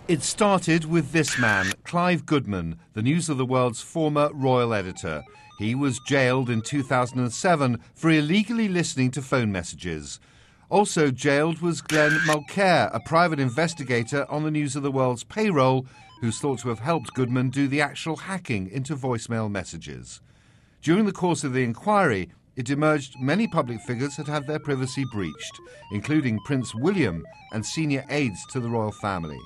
It started with this man, Clive Goodman, the News of the World's former royal editor. He was jailed in 2007 for illegally listening to phone messages. Also jailed was Glenn Mulcair, a private investigator on the News of the World's payroll, who's thought to have helped Goodman do the actual hacking into voicemail messages. During the course of the inquiry, it emerged many public figures had had their privacy breached, including Prince William and senior aides to the royal family.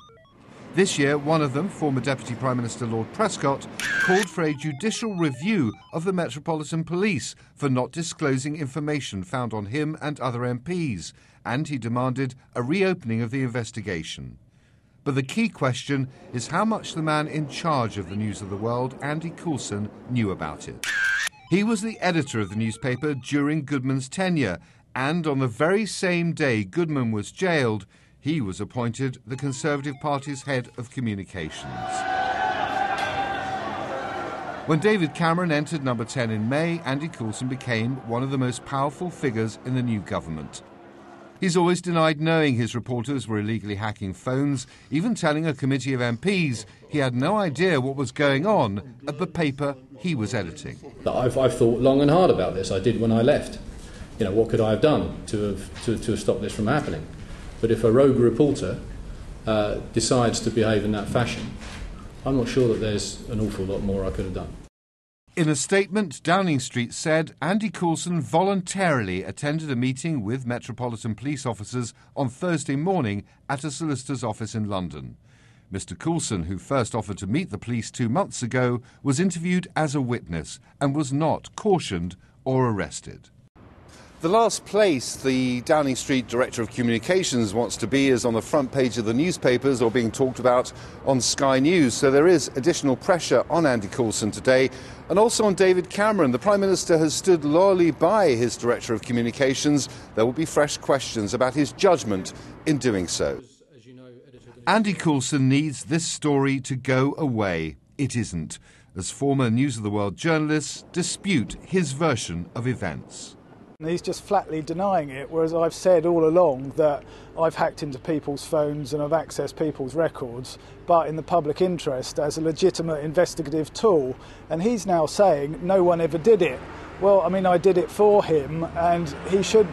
This year, one of them, former Deputy Prime Minister Lord Prescott, called for a judicial review of the Metropolitan Police for not disclosing information found on him and other MPs, and he demanded a reopening of the investigation. But the key question is how much the man in charge of the News of the World, Andy Coulson, knew about it. He was the editor of the newspaper during Goodman's tenure, and on the very same day Goodman was jailed, he was appointed the Conservative Party's head of communications. When David Cameron entered number 10 in May, Andy Coulson became one of the most powerful figures in the new government. He's always denied knowing his reporters were illegally hacking phones, even telling a committee of MPs he had no idea what was going on at the paper he was editing. I've thought long and hard about this. I did when I left. What could I have done to have stopped this from happening? But if a rogue reporter decides to behave in that fashion, I'm not sure that there's an awful lot more I could have done. In a statement, Downing Street said Andy Coulson voluntarily attended a meeting with Metropolitan Police officers on Thursday morning at a solicitor's office in London. Mr. Coulson, who first offered to meet the police 2 months ago, was interviewed as a witness and was not cautioned or arrested. The last place the Downing Street Director of Communications wants to be is on the front page of the newspapers or being talked about on Sky News. So there is additional pressure on Andy Coulson today and also on David Cameron. The Prime Minister has stood loyally by his Director of Communications. There will be fresh questions about his judgement in doing so. Andy Coulson needs this story to go away. It isn't, as former News of the World journalists dispute his version of events. He's just flatly denying it, whereas I've said all along that I've hacked into people's phones and I've accessed people's records, but in the public interest as a legitimate investigative tool. And he's now saying no one ever did it. Well, I did it for him, and he should.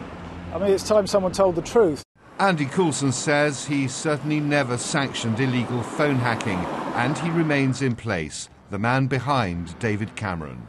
It's time someone told the truth. Andy Coulson says he certainly never sanctioned illegal phone hacking, and he remains in place, the man behind David Cameron.